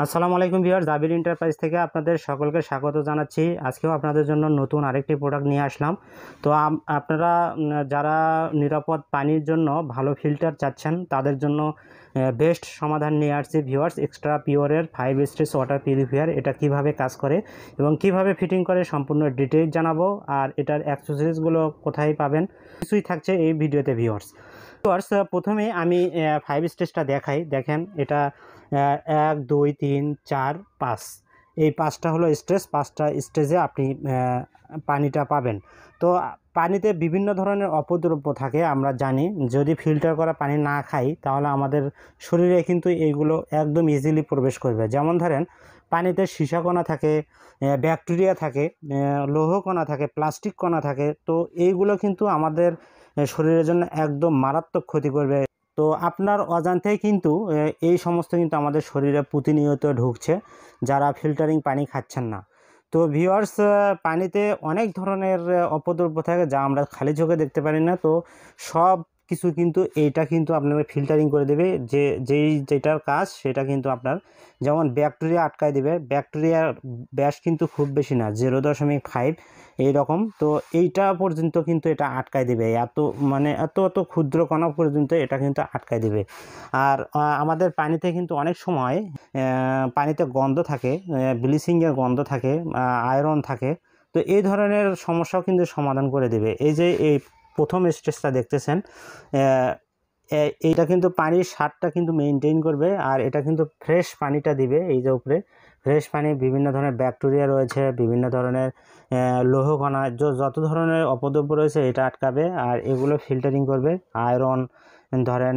আসসালামু আলাইকুম ভিউয়ার্স, জাবির এন্টারপ্রাইজ থেকে আপনাদের সকলকে স্বাগত জানাচ্ছি। আজকেও আপনাদের জন্য নতুন আরেকটি প্রোডাক্ট নিয়ে আসলাম। তো আপনারা যারা নিরাপদ পানির জন্য ভালো ফিল্টার চাচ্ছেন তাদের জন্য বেস্ট সমাধান নিয়ে আসছি ভিউয়ার্স। এক্সট্রা পিওরের 5 স্টেজ ওয়াটার পিউরিফায়ার, এটা কিভাবে কাজ করে এবং কিভাবে ফিটিং করে সম্পূর্ণ ডিটেইলস জানাবো। আর এটার অ্যাক্সেসরিজগুলো কোথায় পাবেন কিছুই থাকছে এই ভিডিওতে ভিউয়ার্স। প্রথমে আমি 5 স্টেজটা দেখাই। দেখেন, এটা 1 2 3 4 5, এই 5টা হলো স্টেজ। 5টা স্টেজে আপনি পানিটা পাবেন। তো পানিতে বিভিন্ন ধরনের অপদ্রব্য থাকে, আমরা জানি। যদি ফিল্টার করা পানি না খাই তাহলে আমাদের শরীরে কিন্তু এইগুলো একদম ইজিলি প্রবেশ করবে। যেমন ধরেন, পানিতে সীসা কণা থাকে, ব্যাকটেরিয়া থাকে, লৌহ কণা থাকে, প্লাস্টিক কণা থাকে। তো এইগুলো কিন্তু আমাদের শরীরের জন্য একদম মারাত্মক ক্ষতি করবে। তো আপনার অজান্তেই কিন্তু এই সমস্ত কিন্তু আমাদের শরীরে প্রতিনিয়ত ঢুকছে, যারা ফিল্টারিং পানি খাচ্ছেন না। তো ভিউয়ার্স, পানিতে অনেক ধরনের অপদ্রব্য থাকে যা আমরা খালি চোখে দেখতে পারি না। তো সব কিছু কিন্তু এইটা কিন্তু আপনাকে ফিল্টারিং করে দেবে। যেটার কাজ সেটা কিন্তু আপনার, যেমন ব্যাকটেরিয়া আটকায় দেবে। ব্যাকটেরিয়ার ব্যাস কিন্তু খুব বেশি না, 0.5 এইরকম। তো এইটা পর্যন্ত কিন্তু এটা আটকায় দেবে, এত এত ক্ষুদ্র কণা পর্যন্ত এটা কিন্তু আটকায় দেবে। আর আমাদের পানিতে কিন্তু অনেক সময় পানিতে গন্ধ থাকে, ব্লিচিংয়ের গন্ধ থাকে, আয়রন থাকে। তো এই ধরনের সমস্যাও কিন্তু সমাধান করে দেবে। এই প্রথম স্টেজটা দেখতেছেন, এইটা কিন্তু পানির স্বাদটা কিন্তু মেনটেন করবে। আর এটা কিন্তু ফ্রেশ পানিটা দিবে। এই যে উপরে ফ্রেশ পানি, বিভিন্ন ধরনের ব্যাকটেরিয়া রয়েছে, বিভিন্ন ধরনের লৌহ কণা, যত ধরনের অপদ্রব্য রয়েছে এটা আটকাবে। আর এগুলো ফিল্টারিং করবে। আয়রন ধরেন,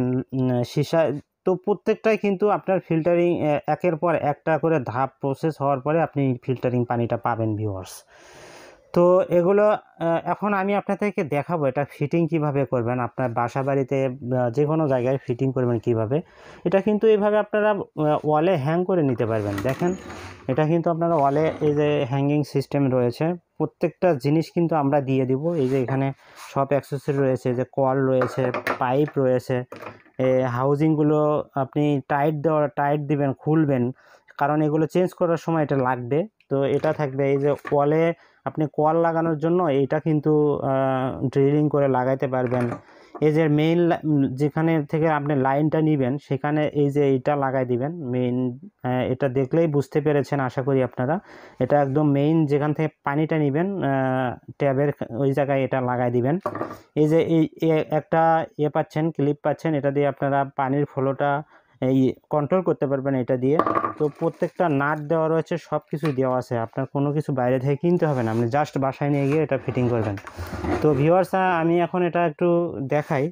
সীসা, তো প্রত্যেকটাই কিন্তু আপনার ফিল্টারিং একের পর একটা করে ধাপ প্রসেস হওয়ার পরে আপনি ফিল্টারিং পানিটা পাবেন ভিউয়ার্স। তো এগুলো এখন আমি আপনাদেরকে দেখাবো এটা ফিটিং কিভাবে করবেন। আপনার বাসা বাড়িতে যে কোনো জায়গায় ফিটিং করবেন কিভাবে। এটা কিন্তু এইভাবে আপনারা ওয়ালে হ্যাং করে নিতে পারবেন। দেখেন, এটা কিন্তু আপনারা ওয়ালে, এই যে হ্যাঙ্গিং সিস্টেম রয়েছে, প্রত্যেকটা জিনিস কিন্তু আমরা দিয়ে দিব। এই যে এখানে সব অ্যাক্সেসরি রয়েছে, যে কল রয়েছে, পাইপ রয়েছে। হাউজিংগুলো আপনি টাইট দিবেন, খুলবেন, কারণ এগুলো চেঞ্জ করার সময় এটা লাগবে। তো এটা থাকবে। এই যে ওয়ালে আপনি কল লাগানোর জন্য এটা কিন্তু ড্রিলিং করে লাগাইতে পারবেন। এই যে মেইন যেখানে থেকে আপনি লাইনটা নেবেন সেখানে এই যে এইটা লাগাই দিবেন মেইন। এটা দেখলেই বুঝতে পেরেছেন আশা করি আপনারা। এটা একদম মেইন যেখান থেকে পানিটা নেবেন, ট্যাবের ওই জায়গায় এটা লাগাই দিবেন। এই যে এই একটা পাচ্ছেন, ক্লিপ পাচ্ছেন, এটা দিয়ে আপনারা পানির ফ্লোটা এই কন্ট্রোল করতে পারবেন এটা দিয়ে। তো প্রত্যেকটা নাট দেওয়া রয়েছে, সব কিছু দেওয়া আছে, আপনার কোনো কিছু বাইরে থেকে কিনতে হবে না, আপনি জাস্ট বাসায় নিয়ে গিয়ে এটা ফিটিং করবেন। তো ভিউয়ার্স, আমি এখন এটা একটু দেখাই।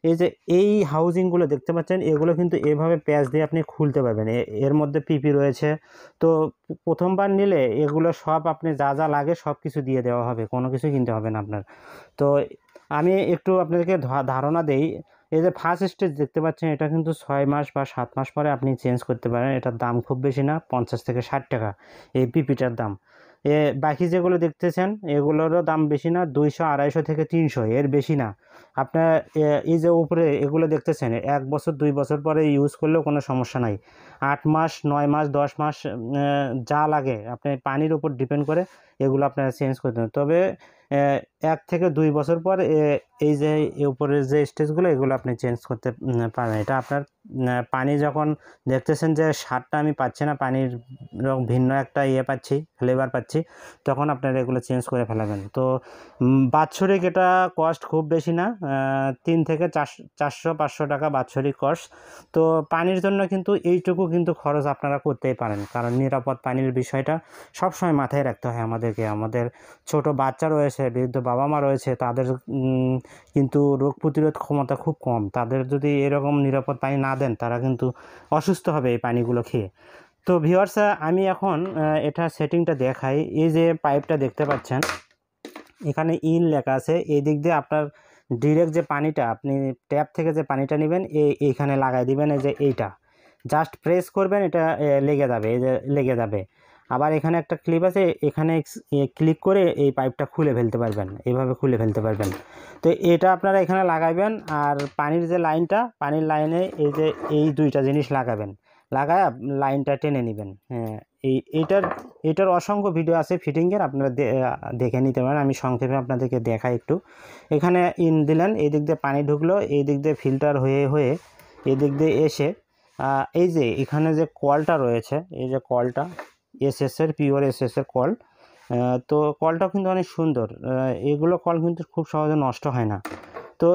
এই যে এই হাউজিংগুলো দেখতে পাচ্ছেন, এগুলো কিন্তু এভাবে প্যাচ দিয়ে আপনি খুলতে পারবেন। এর মধ্যে পিপি রয়েছে। তো প্রথমবার নিলে এগুলো সব আপনি যা যা লাগে সব কিছু দিয়ে দেওয়া হবে, কোনো কিছু কিনতে হবে না আপনার। তো আমি একটু আপনাদেরকে ধারণা দেই। এই যে ফার্স্ট স্টেজ দেখতে পাচ্ছেন, এটা কিন্তু 6 মাস বা 7 মাস পরে আপনি চেঞ্জ করতে পারেন। এটার দাম খুব বেশি না, 50 থেকে 60 টাকা এই পিপিটার দাম। বাকি যেগুলো দেখতেছেন এগুলোরও দাম বেশি না, 200 250 থেকে 300, এর বেশি না। আপনার এই যে উপরে এগুলো দেখতেছেন, 1 বছর 2 বছর পরে ইউজ করলেও কোনো সমস্যা নাই। 8 মাস 9 মাস 10 মাস যা লাগে, আপনি পানির উপর ডিপেন্ড করে এগুলো আপনারা চেঞ্জ করতে হবে। তবে 1 থেকে 2 বছর পর এই যে উপরের যে স্টেজগুলো এগুলো আপনি চেঞ্জ করতে পারবেন। এটা আপনার পানি যখন দেখতেছেন যে স্বাদটা আমি পাচ্ছি না, পানির ভিন্ন একটা পাচ্ছি, ফ্লেভার পাচ্ছি, তখন আপনারা এগুলো চেঞ্জ করে ফেলাবেন। তো বাৎসরিক এটা কস্ট খুব বেশি না, 3 থেকে 400-500 টাকা বাৎসরিক কস্ট। তো পানির জন্য কিন্তু এইটুকু কিন্তু খরচ আপনারা করতেই পারেন, কারণ নিরাপদ পানির বিষয়টা সবসময় মাথায় রাখতে হয় আমাদেরকে। আমাদের ছোট বাচ্চা রয়েছে, বৃদ্ধ বাবা মা রয়েছে, তাদের কিন্তু রোগ প্রতিরোধ ক্ষমতা খুব কম। তাদের যদি এরকম নিরাপদ পানি না দেন, তারা কিন্তু অসুস্থ হবে এই পানিগুলো খেয়ে। তো ভিউয়ার্স, আমি এখন এটা সেটিংটা দেখাই। এই যে পাইপটা দেখতে পাচ্ছেন, এখানে ইন লেখা আছে। এই দিক দিয়ে আপনার ডিরেক্ট যে পানিটা আপনি ট্যাপ থেকে যে পানিটা নেবেন এইখানে লাগাই দিবেন। এই যে এইটা জাস্ট প্রেস করবেন, এটা লেগে যাবে, এই যে লেগে যাবে। আবার এখানে একটা ক্লিপ আছে, এখানে ক্লিক করে এই পাইপটা খুলে ফেলতে পারবেন, এইভাবে খুলে ফেলতে পারবেন। তো এটা আপনারা এখানে লাগাবেন। আর পানির যে লাইনটা, পানির লাইনে এই যে এই দুইটা জিনিস লাগাবেন। লাগায় লাইনটা টেনে নেবেন। হ্যাঁ, এইটার অসংখ্য ভিডিও আছে ফিটিংয়ের, আপনারা দেখে নিতে পারেন। আমি সংক্ষেপে আপনাদেরকে দেখাই একটু। এখানে ইন দিলেন, এই দিক দিয়ে পানি ঢুকলো, এই দিক দিয়ে ফিল্টার হয়ে এই দিক দিয়ে এসে এই যে এখানে যে কলটা রয়েছে, এই যে কলটা এসএসের পিওর এসএসের কল, তো কলটাও কিন্তু অনেক সুন্দর। এগুলো কল কিন্তু খুব সহজে নষ্ট হয় না। তো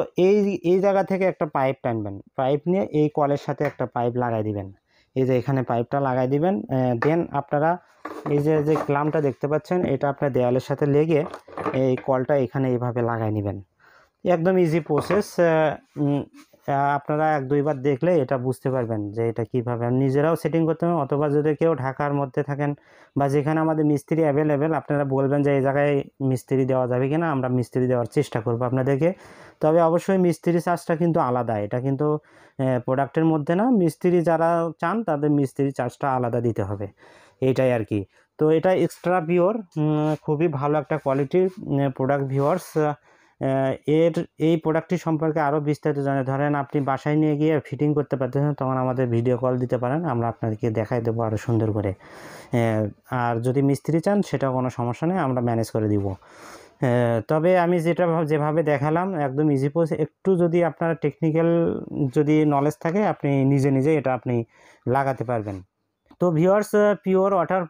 এই জায়গা থেকে একটা পাইপ টানবেন, পাইপ নিয়ে এই কলের সাথে একটা পাইপ লাগাই দিবেন। এই যে এখানে পাইপটা লাগাই দিবেন। দেন আপনারা এই যে ক্লামটা দেখতে পাচ্ছেন, এটা আপনার দেওয়ালের সাথে লেগে এই কলটা এখানে এইভাবে লাগাই নেবেন। একদম ইজি প্রসেস। আপনারা 1-2 বার দেখলে এটা বুঝতে পারবেন যে এটা কীভাবে নিজেরাও সেটিং করতে হবে, অথবা যদি কেউ ঢাকার মধ্যে থাকেন বা যেখানে আমাদের মিস্ত্রি অ্যাভেলেবেল, আপনারা বলবেন যে এই জায়গায় মিস্ত্রি দেওয়া যাবে কিনা, আমরা মিস্ত্রি দেওয়ার চেষ্টা করবো আপনাদেরকে। তবে অবশ্যই মিস্ত্রি চার্জটা কিন্তু আলাদা, এটা কিন্তু প্রোডাক্টের মধ্যে না। মিস্ত্রি যারা চান তাদের মিস্ত্রি চার্জটা আলাদা দিতে হবে, এইটাই আর কি। তো এটা এক্সট্রা পিওর, খুবই ভালো একটা কোয়ালিটির প্রোডাক্ট ভিউয়ার্স। এই প্রোডাক্টটি সম্পর্কে আরও বিস্তারিত জানে, ধরেন আপনি বাসায় নিয়ে গিয়ে ফিটিং করতে পারতেছেন, তখন আমাদের ভিডিও কল দিতে পারেন, আমরা আপনাদেরকে দেখাই দেবো আরও সুন্দর করে। আর যদি মিস্ত্রি চান সেটাও কোনো সমস্যা নেই, আমরা ম্যানেজ করে দিব। তবে আমি যেভাবে দেখালাম একদম ইজি প্রসেস। একটু যদি আপনার টেকনিক্যাল যদি নলেজ থাকে, আপনি নিজে এটা আপনি লাগাতে পারবেন। তো ভিউয়ার্স, পিওর ওয়াটার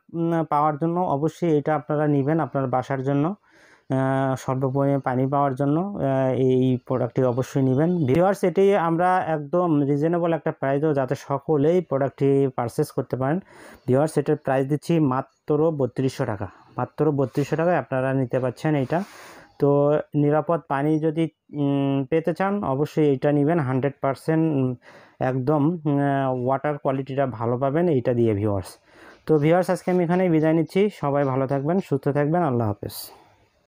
পাওয়ার জন্য অবশ্যই এটা আপনারা নেবেন আপনার বাসার জন্য, স্বল্প পরিমাণে পানি পাওয়ার জন্য এই প্রোডাক্টটি অবশ্যই নেবেন। ভিউয়ার্স, এটি আমরা একদম রিজনেবল একটা প্রাইসও, যাতে সকলেই প্রোডাক্টটি পারচেস করতে পারেন। ভিউয়ার্স, এটার প্রাইস দিচ্ছি মাত্র 3200 টাকা। মাত্র 3200 টাকায় আপনারা নিতে পারছেন এইটা। তো নিরাপদ পানি যদি পেতে চান, অবশ্যই এইটা নেবেন। 100% একদম ওয়াটার কোয়ালিটিটা ভালো পাবেন এইটা দিয়ে ভিউয়ার্স। তো ভিউয়ার্স, আজকে আমি এখানেই বিদায় নিচ্ছি। সবাই ভালো থাকবেন, সুস্থ থাকবেন। আল্লাহ হাফেজ।